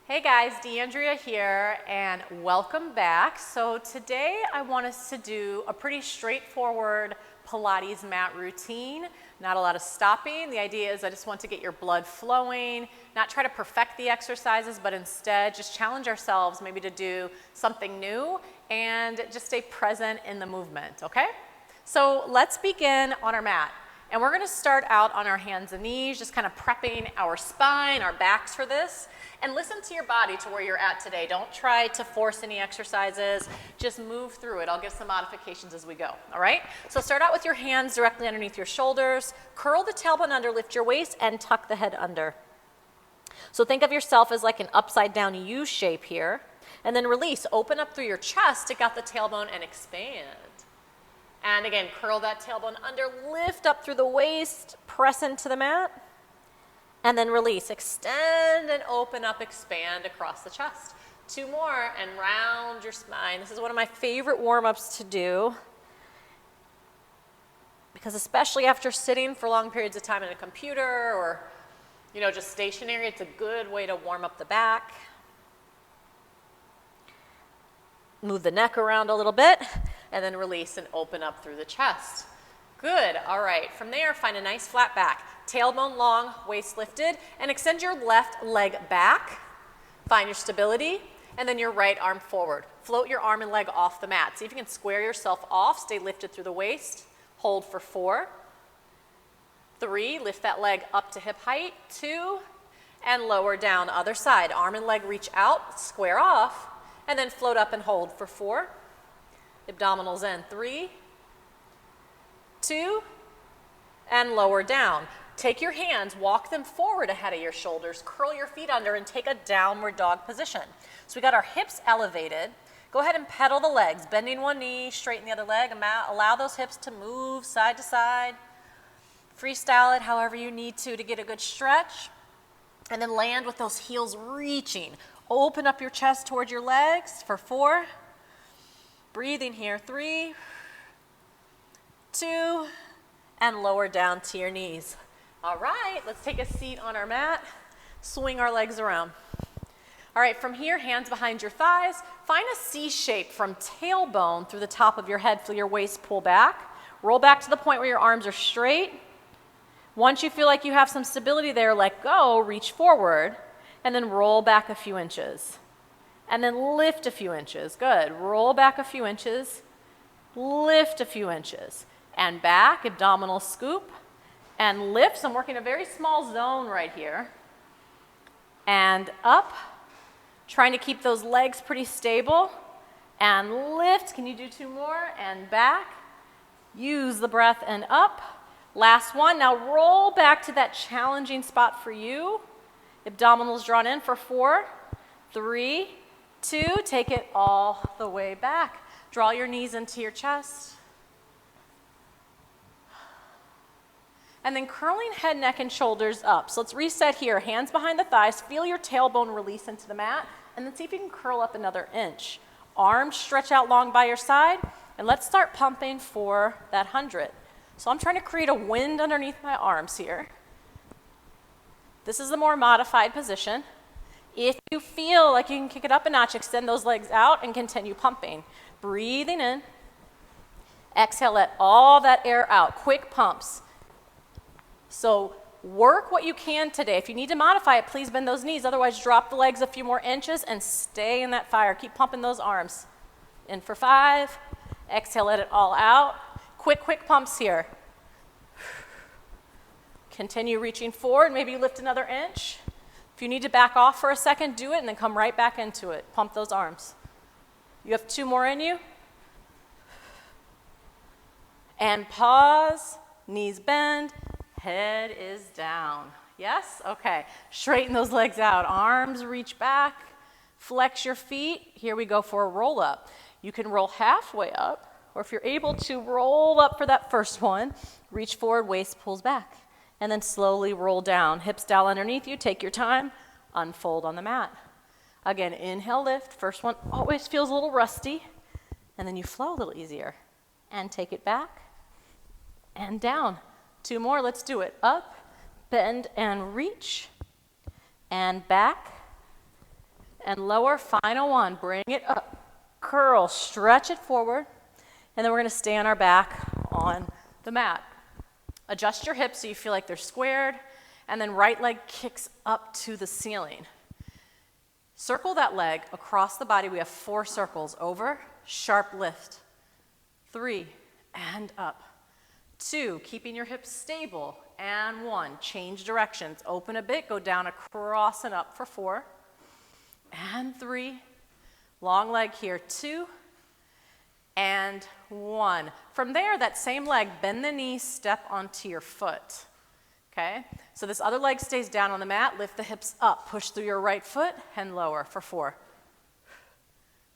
Hey guys, DeAndrea here, and welcome back. So today I want us to do a pretty straightforward Pilates mat routine. Not a lot of stopping. The idea is I just want to get your blood flowing, not try to perfect the exercises, but instead just challenge ourselves maybe to do something new and just stay present in the movement, okay? So let's begin on our mat. And we're gonna start out on our hands and knees, just kind of prepping our spine, our backs for this. And listen to your body to where you're at today. Don't try to force any exercises. Just move through it. I'll give some modifications as we go, all right? So start out with your hands directly underneath your shoulders. Curl the tailbone under, lift your waist, and tuck the head under. So think of yourself as like an upside down U shape here. And then release. Open up through your chest, stick out the tailbone, and expand. And again, curl that tailbone under, lift up through the waist, press into the mat, and then release. Extend and open up, expand across the chest. Two more, and round your spine. This is one of my favorite warm-ups to do, because especially after sitting for long periods of time in a computer or, just stationary, it's a good way to warm up the back. Move the neck around a little bit, and then release and open up through the chest. Good, all right. From there, find a nice flat back. Tailbone long, waist lifted, and extend your left leg back. Find your stability, and then your right arm forward. Float your arm and leg off the mat. See if you can square yourself off. Stay lifted through the waist. Hold for 4. 3, lift that leg up to hip height. 2, and lower down. Other side. Arm and leg reach out, square off, and then float up and hold for 4. Abdominals in. 3, 2, and lower down. Take your hands, walk them forward ahead of your shoulders, curl your feet under, and take a downward dog position. So we got our hips elevated. Go ahead and pedal the legs, bending one knee, straighten the other leg. Allow those hips to move side to side. Freestyle it however you need to get a good stretch. And then land with those heels reaching. Open up your chest towards your legs for 4. Breathing here, 3, 2, and lower down to your knees. All right, let's take a seat on our mat. Swing our legs around. All right, from here, hands behind your thighs. Find a C shape from tailbone through the top of your head. Feel your waist pull back. Roll back to the point where your arms are straight. Once you feel like you have some stability there, let go, reach forward, and then roll back a few inches. And then lift a few inches. Good. Roll back a few inches. Lift a few inches. And back, abdominal scoop. And lift. So I'm working a very small zone right here. And up. Trying to keep those legs pretty stable. And lift. Can you do 2 more? And back. Use the breath and up. Last one. Now roll back to that challenging spot for you. Abdominals drawn in for 4, 3, 2. Take it all the way back. Draw your knees into your chest. And then curling head, neck, and shoulders up. So let's reset here. Hands behind the thighs. Feel your tailbone release into the mat. And then see if you can curl up another inch. Arms stretch out long by your side. And let's start pumping for that 100. So I'm trying to create a wind underneath my arms here. This is the more modified position. If you feel like you can kick it up a notch, extend those legs out and continue pumping. Breathing in. Exhale, let all that air out. Quick pumps. So work what you can today. If you need to modify it, please bend those knees. Otherwise, drop the legs a few more inches and stay in that fire. Keep pumping those arms. In for 5. Exhale, let it all out. Quick pumps here. Continue reaching forward. Maybe you lift another inch. If you need to back off for a second, do it, and then come right back into it. Pump those arms. You have 2 more in you. And pause. Knees bend. Head is down. Yes? Okay. Straighten those legs out. Arms reach back. Flex your feet. Here we go for a roll up. You can roll halfway up, or if you're able to roll up for that first one, reach forward, waist pulls back. And then slowly roll down. Hips down underneath you. Take your time. Unfold on the mat. Again, inhale, lift. First one always feels a little rusty. And then you flow a little easier. And take it back. And down. 2 more. Let's do it. Up, bend, and reach. And back. and lower. Final one, bring it up. Curl, stretch it forward, and then we're gonna stay on our back on the mat. Adjust your hips so you feel like they're squared, and then right leg kicks up to the ceiling. Circle that leg across the body. We have 4 circles. Over, sharp lift. 3, and up. 2, keeping your hips stable. And 1, change directions. Open a bit, go down across and up for 4. And 3, long leg here. 2, and 1. From there, that same leg, bend the knee, step onto your foot. Okay? So this other leg stays down on the mat. Lift the hips up. Push through your right foot and lower for 4.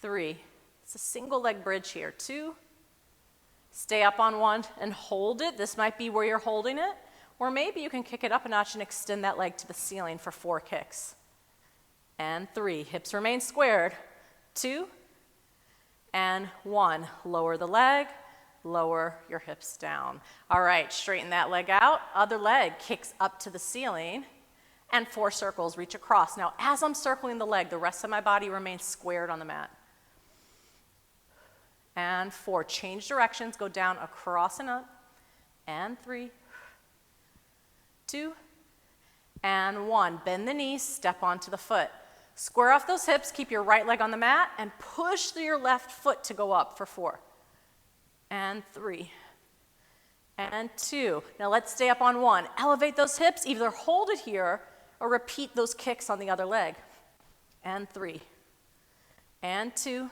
3. It's a single leg bridge here. 2. Stay up on 1 and hold it. This might be where you're holding it. Or maybe you can kick it up a notch and extend that leg to the ceiling for 4 kicks. And 3. Hips remain squared. 2. And 1. Lower the leg. Lower your hips down. All right, straighten that leg out. Other leg kicks up to the ceiling. And 4 circles, reach across. Now, as I'm circling the leg, the rest of my body remains squared on the mat. And 4, change directions, go down across and up. And 3, 2, and 1. Bend the knees, step onto the foot. Square off those hips, keep your right leg on the mat, and push through your left foot to go up for 4. And 3, and 2. Now let's stay up on 1. Elevate those hips, either hold it here or repeat those kicks on the other leg. And 3, and 2,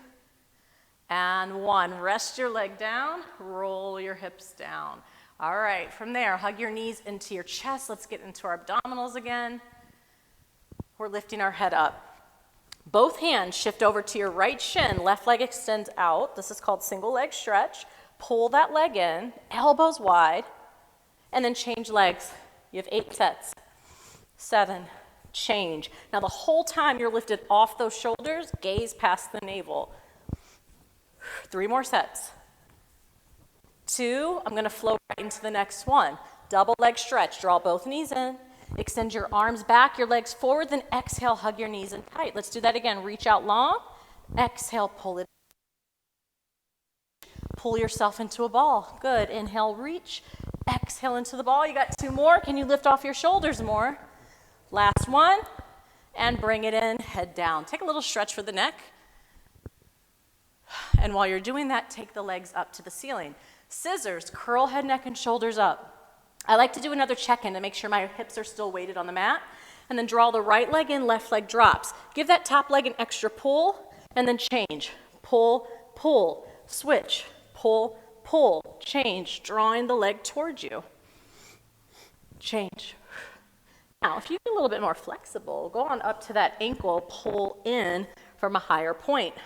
and 1. Rest your leg down, roll your hips down. All right, from there, hug your knees into your chest. Let's get into our abdominals again. We're lifting our head up. Both hands shift over to your right shin. Left leg extends out. This is called single leg stretch. Pull that leg in, elbows wide, and then change legs. You have 8 sets. 7, change. Now the whole time you're lifted off those shoulders, gaze past the navel. 3 more sets. 2, I'm gonna flow right into the next one. Double leg stretch, draw both knees in, extend your arms back, your legs forward, then exhale, hug your knees in tight. Let's do that again. Reach out long, exhale, pull it. Pull yourself into a ball. Good. Inhale, reach. Exhale into the ball. You got 2 more. Can you lift off your shoulders more? Last one. And bring it in, head down. Take a little stretch for the neck. And while you're doing that, take the legs up to the ceiling. Scissors, curl head, neck, and shoulders up. I like to do another check-in to make sure my hips are still weighted on the mat. And then draw the right leg in, left leg drops. Give that top leg an extra pull, and then change. Pull, pull, switch. Pull, pull, change, drawing the leg towards you. Change. Now, if you get a little bit more flexible, go on up to that ankle, pull in from a higher point.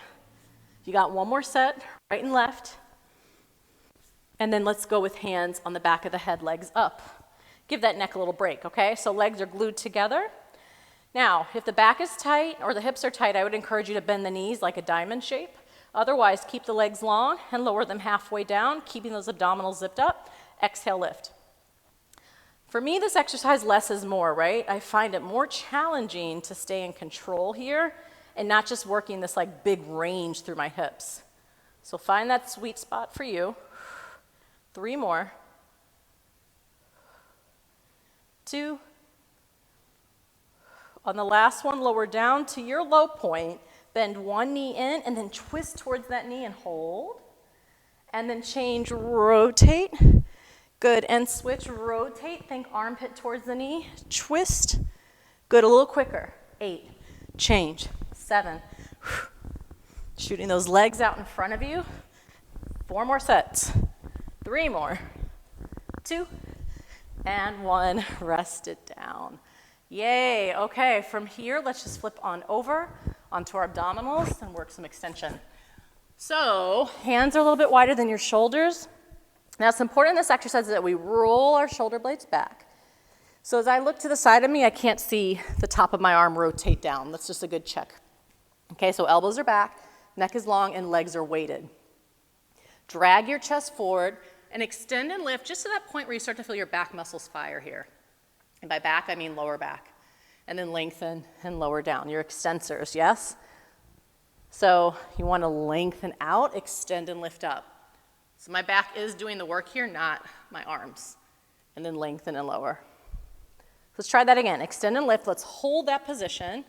You got 1 more set, right and left. And then let's go with hands on the back of the head, legs up. Give that neck a little break, okay? So legs are glued together. Now, if the back is tight or the hips are tight, I would encourage you to bend the knees like a diamond shape. Otherwise, keep the legs long and lower them halfway down, keeping those abdominals zipped up. Exhale, lift. For me, this exercise, less is more, right? I find it more challenging to stay in control here and not just working this like big range through my hips. So find that sweet spot for you. 3 more. 2. On the last one, lower down to your low point. Bend one knee in and then twist towards that knee and hold. And then change, rotate. Good, and switch, rotate. Think armpit towards the knee. Twist. Good, a little quicker. 8, change. 7. Shooting those legs out in front of you. 4 more sets. 3 more. 2, and 1. Rest it down. Yay, okay, from here, let's just flip on over onto our abdominals and work some extension. So, hands are a little bit wider than your shoulders. Now, it's important in this exercise that we roll our shoulder blades back. So as I look to the side of me, I can't see the top of my arm rotate down. That's just a good check. Okay, so elbows are back, neck is long, and legs are weighted. Drag your chest forward and extend and lift just to that point where you start to feel your back muscles fire here. And by back, I mean lower back. and then lengthen and lower down. Your extensors, yes? So you want to lengthen out, extend and lift up. So my back is doing the work here, not my arms. And then lengthen and lower. Let's try that again. Extend and lift. Let's hold that position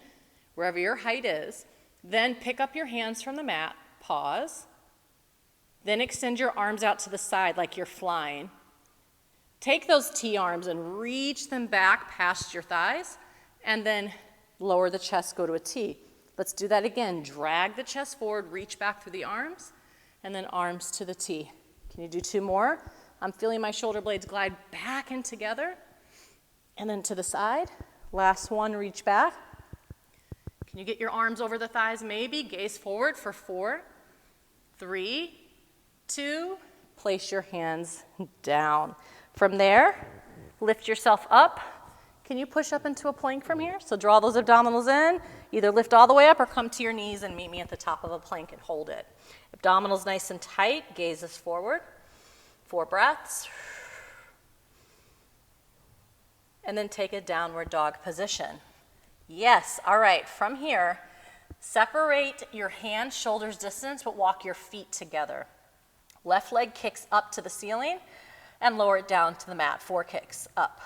wherever your height is. Then pick up your hands from the mat. Pause. Then extend your arms out to the side like you're flying. Take those T-arms and reach them back past your thighs. And then lower the chest, go to a T. Let's do that again. Drag the chest forward, reach back through the arms, and then arms to the T. Can you do 2 more? I'm feeling my shoulder blades glide back and together, and then to the side. Last one, reach back. Can you get your arms over the thighs maybe? Gaze forward for 4, 3, 2, place your hands down. From there, lift yourself up. Can you push up into a plank from here? So draw those abdominals in. Either lift all the way up or come to your knees and meet me at the top of a plank and hold it. Abdominals nice and tight, gazes forward. 4 breaths. And then take a downward dog position. Yes, all right, from here, separate your hands, shoulders distance, but walk your feet together. Left leg kicks up to the ceiling and lower it down to the mat. 4 kicks, up.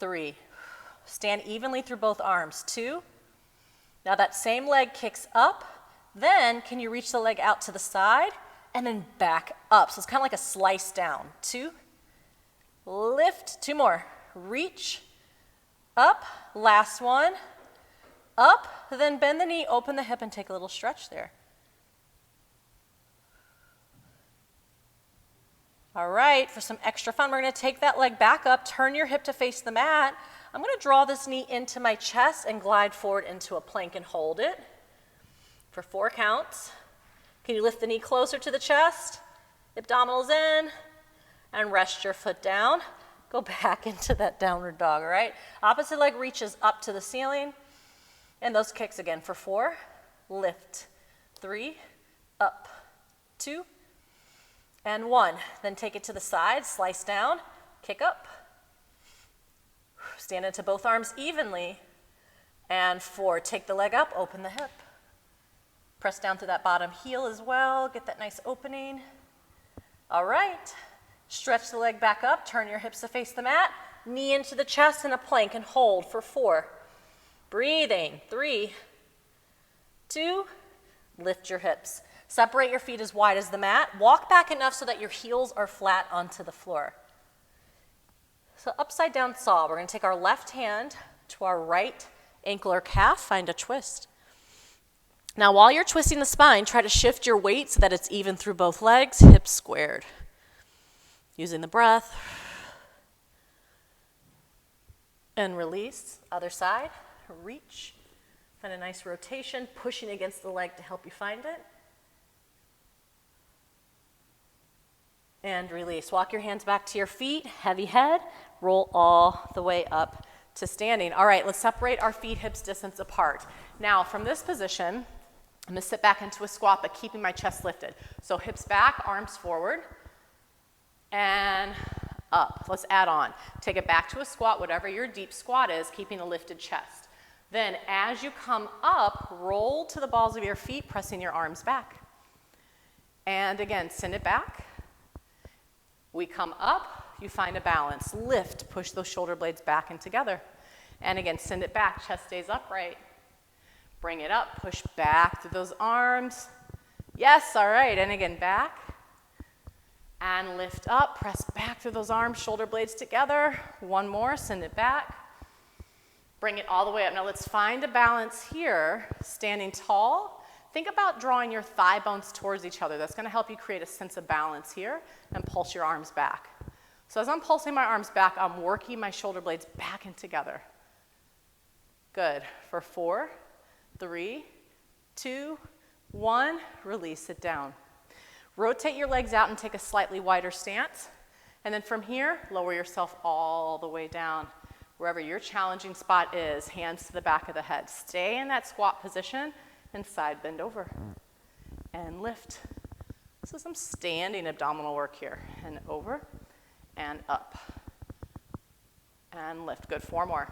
3, stand evenly through both arms. 2, now that same leg kicks up, then can you reach the leg out to the side and then back up? So it's kind of like a slice down. 2, lift, 2 more, reach, up, last one, up, then bend the knee, open the hip and take a little stretch there. All right, for some extra fun, we're going to take that leg back up, turn your hip to face the mat. I'm going to draw this knee into my chest and glide forward into a plank and hold it for 4 counts. Can you lift the knee closer to the chest? Abdominals in, and rest your foot down. Go back into that downward dog, all right? Opposite leg reaches up to the ceiling, and those kicks again for 4. Lift, 3, up, 2, and 1. Then take it to the side, slice down, kick up. Stand into both arms evenly. And 4, take the leg up, open the hip. Press down through that bottom heel as well, get that nice opening. All right, stretch the leg back up, turn your hips to face the mat, knee into the chest in a plank and hold for 4. Breathing, 3, 2, lift your hips. Separate your feet as wide as the mat. Walk back enough so that your heels are flat onto the floor. So upside down saw, we're going to take our left hand to our right ankle or calf, find a twist. Now while you're twisting the spine, try to shift your weight so that it's even through both legs, hips squared. Using the breath. And release, other side, reach. Find a nice rotation, pushing against the leg to help you find it. And release. Walk your hands back to your feet, heavy head, roll all the way up to standing. All right, let's separate our feet hips distance apart. Now from this position, I'm gonna sit back into a squat, but keeping my chest lifted. So hips back, arms forward, and up. Let's add on. Take it back to a squat, whatever your deep squat is, keeping a lifted chest. Then as you come up, roll to the balls of your feet, pressing your arms back. And again, send it back. We come up, you find a balance. Lift, push those shoulder blades back and together. And again, send it back, chest stays upright. Bring it up, push back through those arms. Yes, all right, and again, back. And lift up, press back through those arms, shoulder blades together. One more, send it back. Bring it all the way up. Now let's find a balance here, standing tall. Think about drawing your thigh bones towards each other. That's gonna help you create a sense of balance here and pulse your arms back. So as I'm pulsing my arms back, I'm working my shoulder blades back and together. Good, for 4, 3, 2, 1, release it down. Rotate your legs out and take a slightly wider stance. And then from here, lower yourself all the way down. Wherever your challenging spot is, hands to the back of the head. Stay in that squat position and side bend over. And lift. So some standing abdominal work here. And over and up. And lift. Good, 4 more.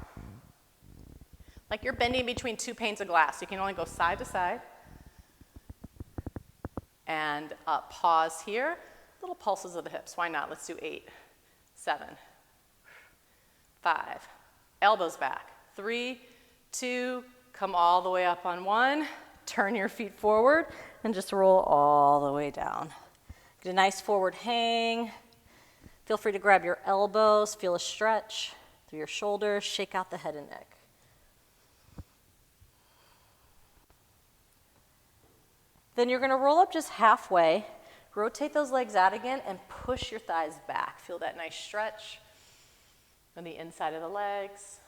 like you're bending between two panes of glass. You can only go side to side. And pause here. Little pulses of the hips. Why not? Let's do 8, 7, 5. Elbows back. 3, 2, come all the way up on 1. Turn your feet forward and just roll all the way down. Get a nice forward hang. Feel free to grab your elbows. Feel a stretch through your shoulders. Shake out the head and neck. Then you're going to roll up just halfway. Rotate those legs out again and push your thighs back. Feel that nice stretch on the inside of the legs.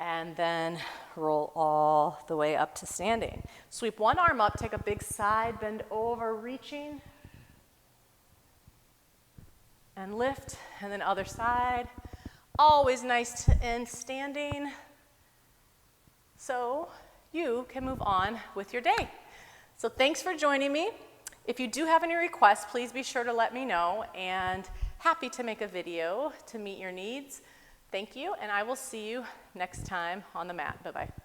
And then roll all the way up to standing. Sweep one arm up, take a big side bend over, reaching. And lift, and then other side. Always nice to end standing. So you can move on with your day. So thanks for joining me. If you do have any requests, please be sure to let me know, and happy to make a video to meet your needs. Thank you, and I will see you next time on the mat. Bye-bye.